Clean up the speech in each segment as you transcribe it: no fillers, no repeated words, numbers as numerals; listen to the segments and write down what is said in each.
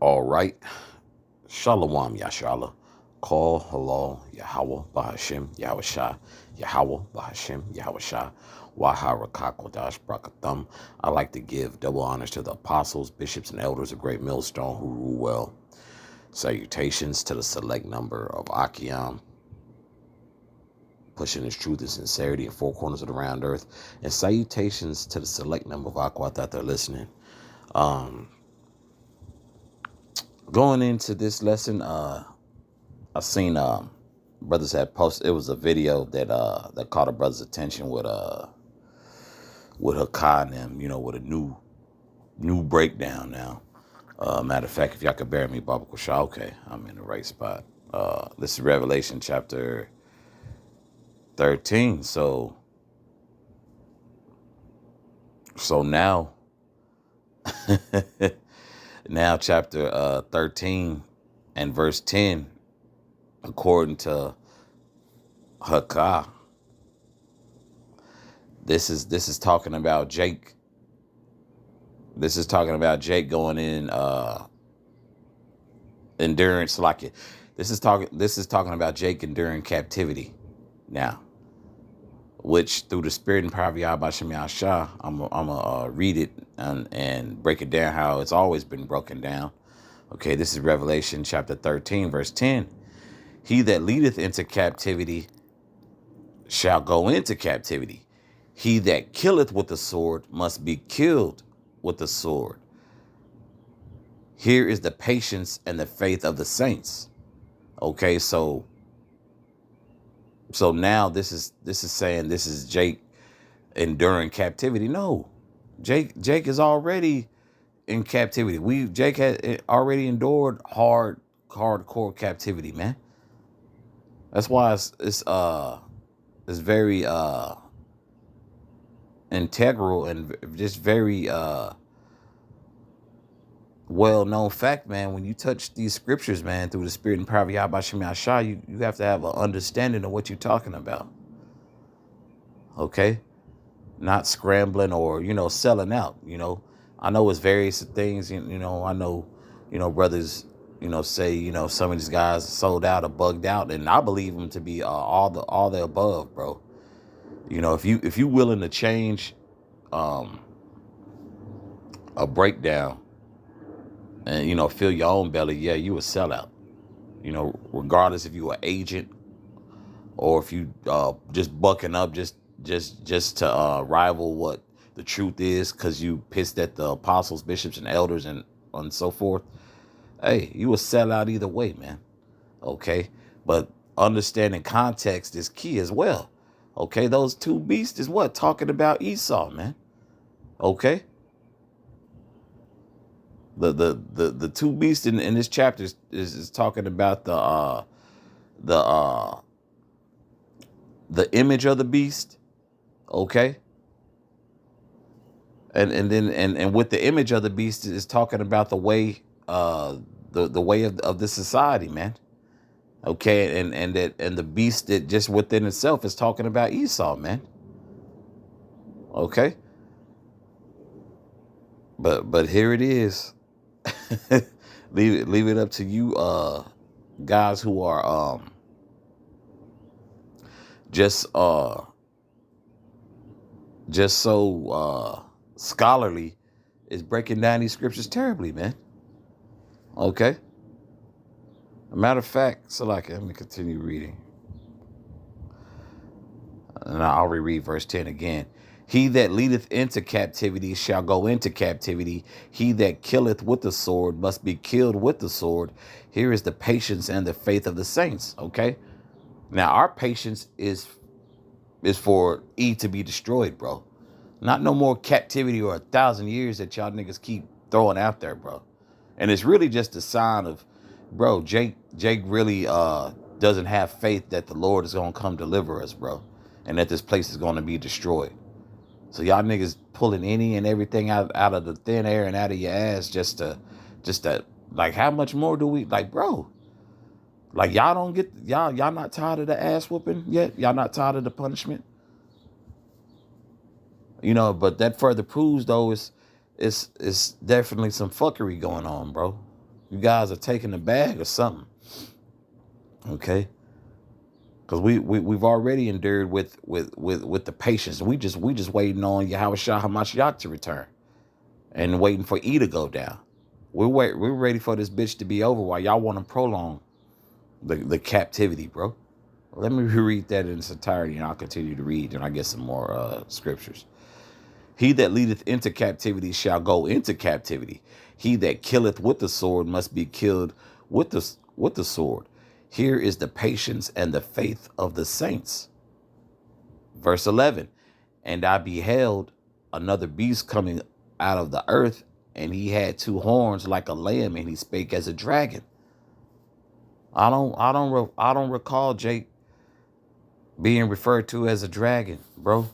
All right. Shalom Yashala. Call halal Yahweh Bahashim Yahweh Shah. Yahweh Bahashim Yahweh Shah. Wahara Brakathum. I like to give double honors to the apostles, bishops, and elders of Great Millstone who rule well. Salutations to the select number of Akiam, pushing his truth and sincerity in four corners of the round earth. And salutations to the select number of Aquat that they're listening. Um, Going into this lesson, I seen brothers had posted. It was a video that caught a brother's attention with Hakai and them, with a new breakdown now. Matter of fact, if y'all could bear me, Baba Kusha, okay, I'm in the right spot. This is Revelation chapter 13. So now now chapter 13 and verse 10, according to Hakai, this is talking about Jake. This is talking about Jake going in endurance, like it. This is talking about Jake enduring captivity now, which through the spirit and power of Yahweh Shem Shah, I'm gonna read it and break it down how it's always been broken down. Okay, this is Revelation chapter 13, verse 10. He that leadeth into captivity shall go into captivity. He that killeth with the sword must be killed with the sword. Here is the patience and the faith of the saints. Okay, so now this is saying this is Jake enduring captivity. No, Jake is already in captivity. Jake had already endured hardcore captivity, man. That's why it's very integral and just very well-known fact, man. When you touch these scriptures, man, through the spirit and power of Yahweh Shem Shah, you have to have an understanding of what you're talking about. Okay? Not scrambling or, selling out, I know it's various things, I know, brothers, say, some of these guys sold out or bugged out, and I believe them to be all the above, bro. If you willing to change a breakdown and, fill your own belly, yeah, you a sellout. Regardless if you an agent or if you just bucking up just to rival what the truth is because you pissed at the apostles, bishops, and elders and so forth. Hey, you a sellout either way, man. Okay, but understanding context is key as well. Okay, those two beasts is what talking about Esau, man. Okay, the two beasts in this chapter is talking about the the image of the beast. Okay, and with the image of the beast is talking about the way the way of the society, man. Okay, and the beast that just within itself is talking about Esau, man. Okay, but here it is. leave it up to you guys who are just just so scholarly is breaking down these scriptures terribly, man. Okay. A matter of fact, so like, let me continue reading. And I'll reread verse 10 again. He that leadeth into captivity shall go into captivity. He that killeth with the sword must be killed with the sword. Here is the patience and the faith of the saints. Okay. Now our patience is for E to be destroyed, bro. Not no more captivity or 1,000 years that y'all niggas keep throwing out there, bro. And it's really just a sign of, bro, Jake really doesn't have faith that the Lord is gonna come deliver us, bro, and that this place is gonna be destroyed. So y'all niggas pulling any and everything out of the thin air and out of your ass just to like, how much more do we like, bro? Like, y'all don't get y'all not tired of the ass whooping yet? Y'all not tired of the punishment? But that further proves though is definitely some fuckery going on, bro. You guys are taking the bag or something. Okay. Because we've already endured with the patience. We just waiting on Yahweh Shah Hamashiach to return and waiting for E to go down. We're ready for this bitch to be over while y'all want to prolong the captivity, bro. Let me reread that in its entirety, and I'll continue to read, and I get some more scriptures. He that leadeth into captivity shall go into captivity. He that killeth with the sword must be killed with the sword. Here is the patience and the faith of the saints. Verse 11, and I beheld another beast coming out of the earth, and he had two horns like a lamb, and he spake as a dragon. I don't recall Jake being referred to as a dragon, bro.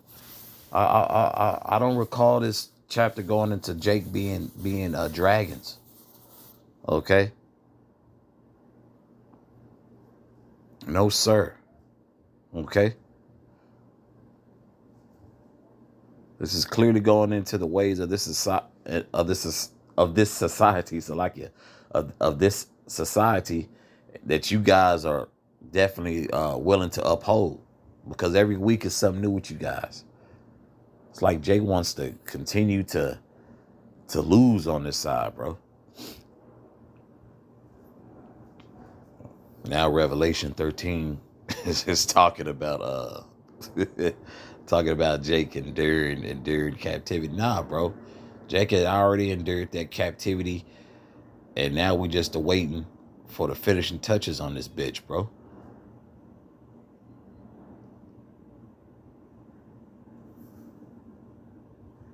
I don't recall this chapter going into Jake being dragons. Okay. No, sir. Okay. This is clearly going into the ways of this society. So like yeah, of this society that you guys are definitely willing to uphold, because every week is something new with you guys. It's like Jake wants to continue to lose on this side, bro. Now Revelation 13 is talking about talking about Jake enduring captivity. Nah, bro. Jake had already endured that captivity, and now we just awaiting for the finishing touches on this bitch, bro.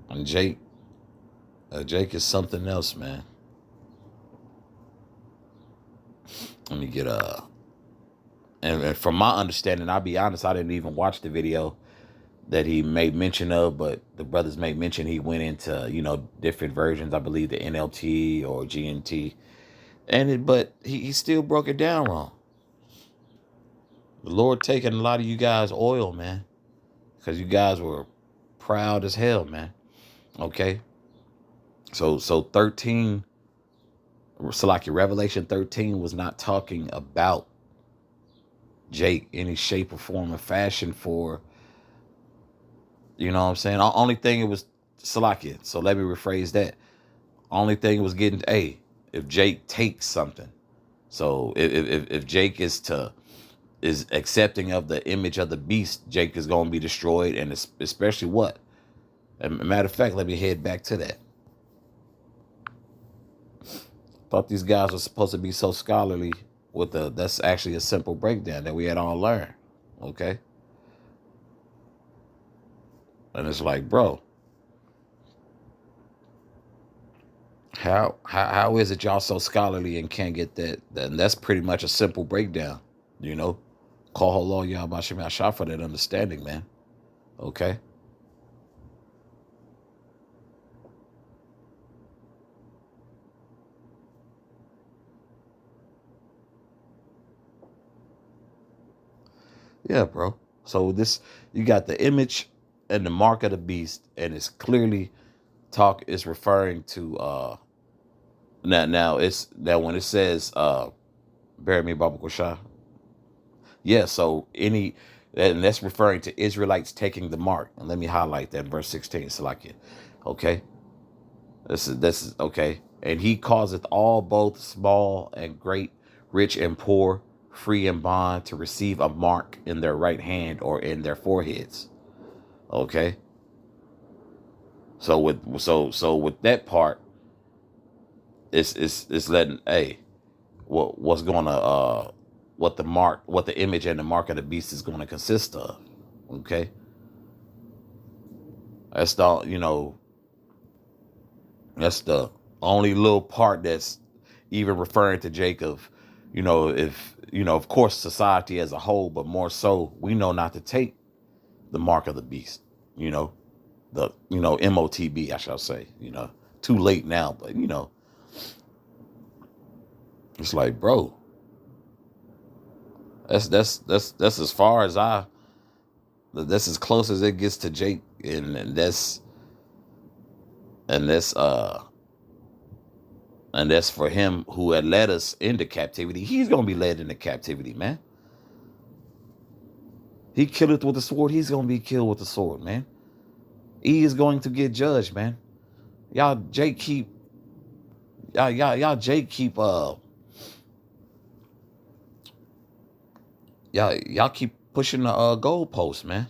And Jake is something else, man. Let me get and from my understanding, I'll be honest, I didn't even watch the video that he made mention of, but the brothers made mention he went into, different versions. I believe the NLT or GNT. But he still broke it down wrong. The Lord taking a lot of you guys oil, man. Because you guys were proud as hell, man. Okay. So 13, so like your Revelation 13 was not talking about Jake any shape or form or fashion for, you know what I'm saying? The only thing it was Salakia. So let me rephrase that. Only thing it was getting, if Jake takes something. So if Jake is accepting of the image of the beast, Jake is going to be destroyed, and especially what? As a matter of fact, let me head back to that. Thought these guys were supposed to be so scholarly with that's actually a simple breakdown that we had all learned. Okay. And it's like, bro, how is it y'all so scholarly and can't get that? And that's pretty much a simple breakdown, you know. Call Allah y'all Bashim Shah for that understanding, man. Okay. Yeah, bro. So you got the image and the mark of the beast, and it's clearly is referring to now it's that when it says bury me Baba Kosha. Yeah, so and that's referring to Israelites taking the mark. And let me highlight that in verse 16. Salakia. Okay. This is okay. And he causeth all both small and great, rich and poor, free and bond to receive a mark in their right hand or in their foreheads. Okay. So with that part, it's letting what's gonna what the image and the mark of the beast is gonna consist of. Okay. That's that's the only little part that's even referring to Jacob. If of course society as a whole, but more so we know not to take the mark of the beast. The MOTB, I shall say. Too late now, but it's like, bro, that's as far as that's as close as it gets to Jake, and that's And that's for him who had led us into captivity. He's going to be led into captivity, man. He killeth with the sword. He's going to be killed with the sword, man. He is going to get judged, man. Y'all Jake keep y'all Jake keep y'all keep pushing the goalposts, man.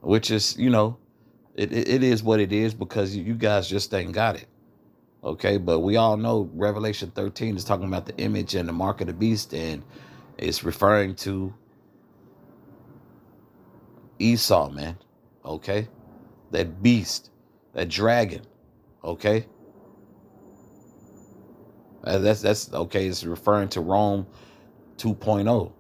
Which is, it is what it is, because you guys just ain't got it. Okay, but we all know Revelation 13 is talking about the image and the mark of the beast, and it's referring to Esau, man. Okay, that beast, that dragon. Okay, that's okay. It's referring to Rome 2.0.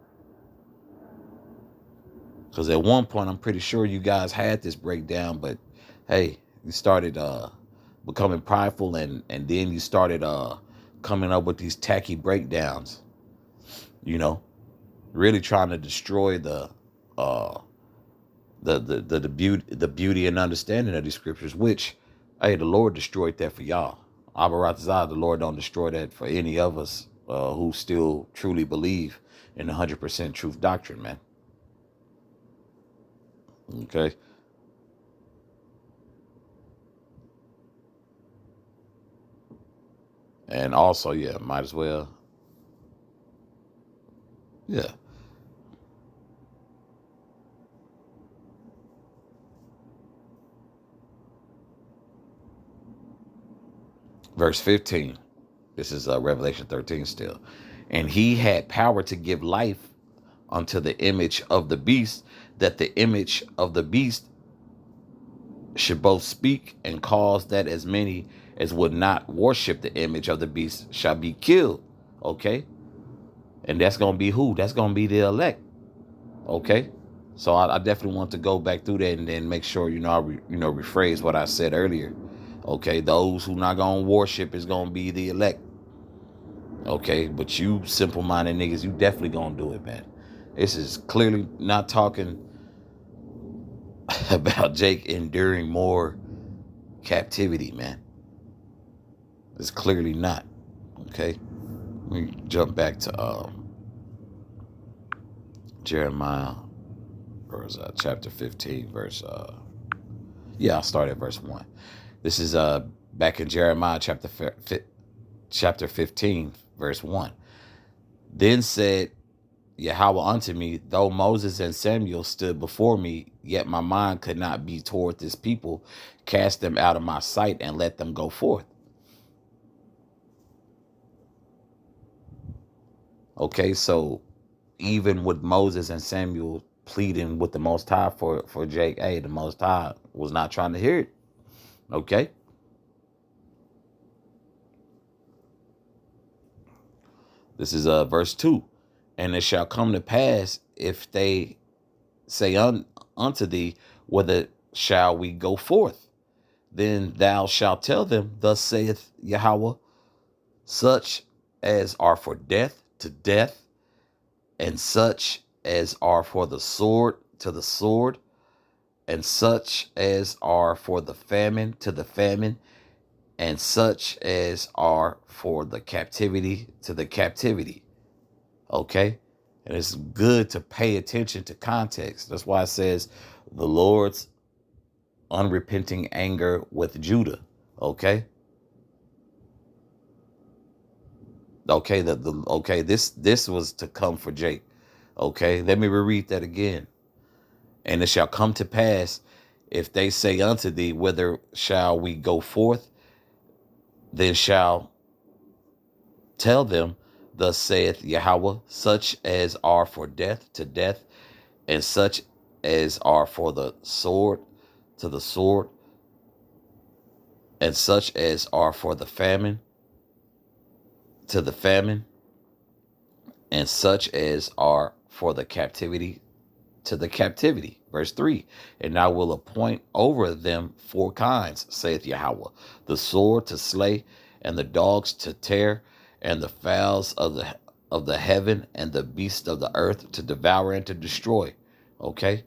Because at one point, I'm pretty sure you guys had this breakdown, but hey, you started becoming prideful, and then you started coming up with these tacky breakdowns. Really trying to destroy uh the beauty and understanding of these scriptures. Which, hey, the Lord destroyed that for y'all. Abaratazah, the Lord don't destroy that for any of us who still truly believe in the 100% truth doctrine, man. Okay. And also, yeah, might as well. Yeah. Verse 15. This is Revelation 13 still. And he had power to give life unto the image of the beast, that the image of the beast should both speak and cause that as many as would not worship the image of the beast shall be killed. Okay. And that's going to be who? That's going to be the elect. Okay. So I definitely want to go back through that and then make sure, rephrase what I said earlier. Okay. Those who not going to worship is going to be the elect. Okay. But you simple-minded niggas, you definitely going to do it, man. This is clearly not talking about Jake enduring more captivity, man. It's clearly not. Okay. We jump back to Jeremiah, verse chapter 15, verse I'll start at verse 1. This is back in Jeremiah chapter 15, verse 1. Then said Yahweh unto me, though Moses and Samuel stood before me, yet my mind could not be toward this people. Cast them out of my sight and let them go forth. Okay, so even with Moses and Samuel pleading with the Most High for Jake, hey, the Most High was not trying to hear it. Okay. This is verse 2. And it shall come to pass, if they say unto thee, whither shall we go forth? Then thou shalt tell them, thus saith Yahweh, such as are for death, to death, and such as are for the sword, to the sword, and such as are for the famine, to the famine, and such as are for the captivity, to the captivity. Okay? And it's good to pay attention to context. That's why it says the Lord's unrepenting anger with Judah. Okay? Okay, this was to come for Jake. Okay, let me reread that again. And it shall come to pass, if they say unto thee, whither shall we go forth? Then shall tell them, thus saith Yahweh, such as are for death, to death, and such as are for the sword, to the sword, and such as are for the famine, to the famine, and such as are for the captivity, to the captivity. Verse 3. And I will appoint over them 4 kinds, saith Yahweh, the sword to slay, and the dogs to tear, and the fowls of the heaven, and the beasts of the earth to devour and to destroy. Okay,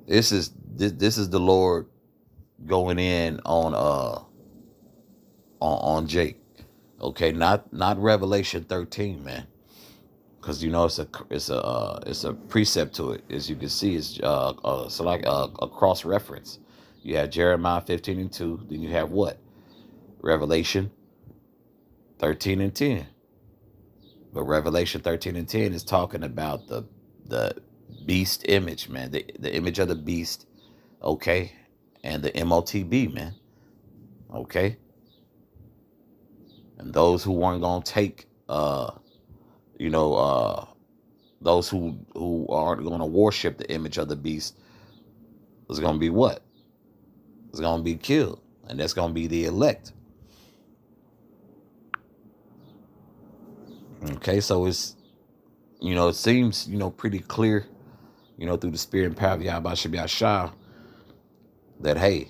this is the Lord going in on on Jake. Okay, not Revelation 13, man, because you know it's a precept to it. As you can see, it's like a cross reference. You have Jeremiah 15:2, then you have what? Revelation 13:10. But Revelation 13:10 is talking about the beast image, man, the image of the beast, okay, and the MOTB, man, okay, and those who weren't gonna take, you know, those who aren't gonna worship the image of the beast is gonna be what? Is gonna be killed, and that's gonna be the elect. Okay, so it seems pretty clear, through the spirit and power of Yahweh Shabbat Shah, that hey,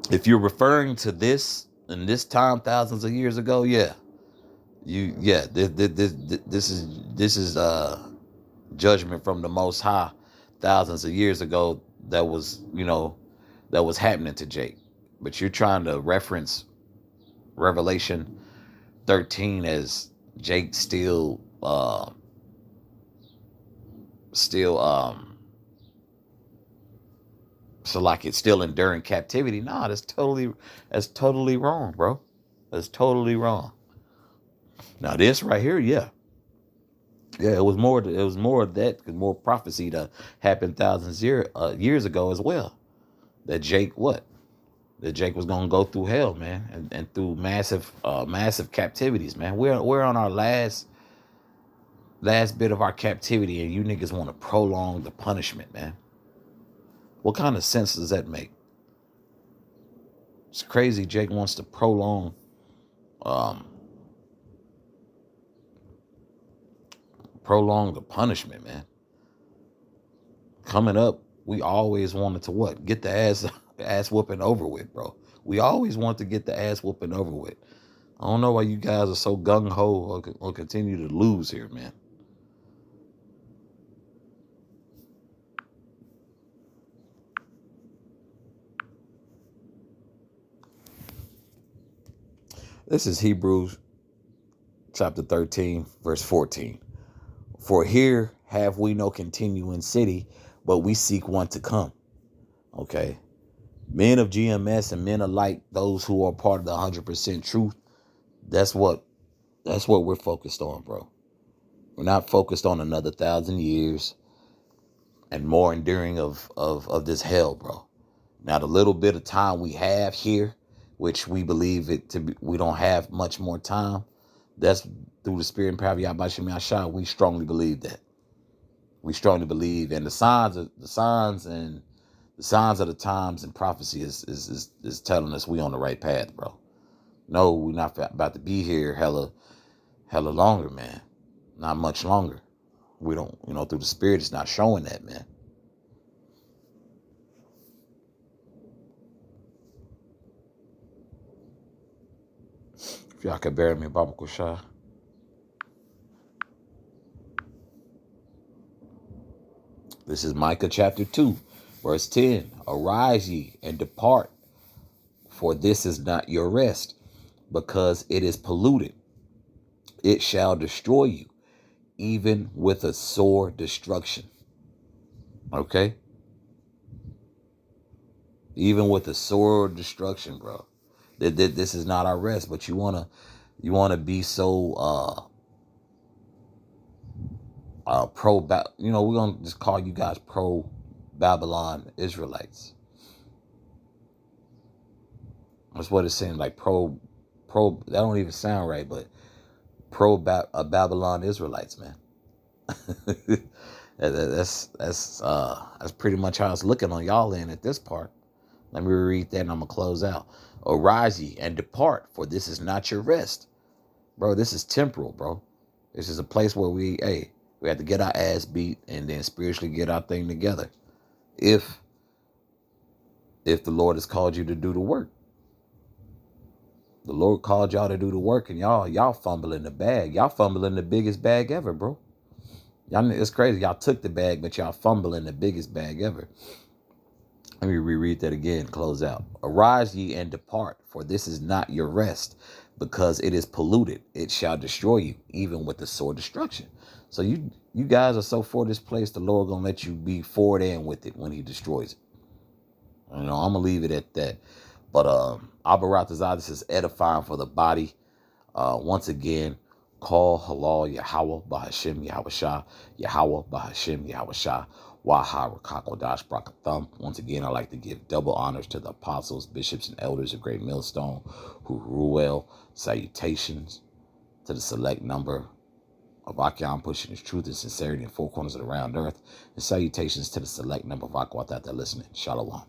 if you're referring to this in this time thousands of years ago, yeah, this is judgment from the Most High thousands of years ago that was happening to Jake. But you're trying to reference Revelation 13 as Jake still so like it's still enduring captivity. Nah, that's totally wrong, bro. That's totally wrong. Now this right here, yeah. Yeah, it was more of that, because more prophecy to happen thousands years ago as well. That Jake what? That Jake was gonna go through hell, man, and through massive captivities, man. We're on our last bit of our captivity, and you niggas want to prolong the punishment, man. What kind of sense does that make? It's crazy. Jake wants to um, prolong the punishment, man. Coming up, we always wanted to what? Get the ass whooping over with, bro. We always want to get the ass whooping over with. I don't know why you guys are so gung ho or continue to lose here, man. This is Hebrews chapter 13, verse 14. For here have we no continuing city, but we seek one to come. Okay. Men of GMS and men alike, those who are part of the 100% truth, that's what we're focused on, bro. We're not focused on another 1,000 years and more enduring of this hell, bro. Now, the little bit of time we have here, which we believe it to be, we don't have much more time. That's through the spirit and power of Yahweh Shem Yahshua. We strongly believe that. We strongly believe, and the signs and the signs of the times and prophecy is telling us we on the right path, bro. No, we're not about to be here hella longer, man. Not much longer. We don't, through the spirit, it's not showing that, man. If y'all could bear me, Baba Kushah. This is Micah chapter 2, verse 10. Arise ye and depart, for this is not your rest, because it is polluted. It shall destroy you, even with a sore destruction. Okay? Even with a sore destruction, bro. This is not our rest, but you wanna be so we're gonna just call you guys pro Babylon Israelites. That's what it seems like. That don't even sound right, but pro Babylon Israelites, man. That's pretty much how it's looking on y'all end at this part. Let me read that and I'm gonna close out. Arise ye and depart, for this is not your rest. Bro, this is temporal, bro. This is a place where we have to get our ass beat and then spiritually get our thing together. If the Lord has called you to do the work. The Lord called y'all to do the work, and y'all fumbling the bag. Y'all fumbling the biggest bag ever, bro. Y'all, it's crazy. Y'all took the bag, but y'all fumbling the biggest bag ever. Let me reread that again, close out. Arise ye and depart, for this is not your rest, because it is polluted. It shall destroy you, even with the sword destruction. So you guys are so for this place, the Lord gonna let you be for it and with it when he destroys it. I'm gonna leave it at that. But Abaratazah, this is edifying for the body. Once again, call halal Yahweh Bahashim Yahweh Shah, Yahweh Bahashim Yahweh Shah, Waha Rakakodash Brakathum. Once again, I like to give double honors to the apostles, bishops, and elders of Great Millstone who rule well. Salutations to the select number of Akyam pushing his truth and sincerity in four corners of the round earth. And salutations to the select number of Akwathat that listening. Shalom.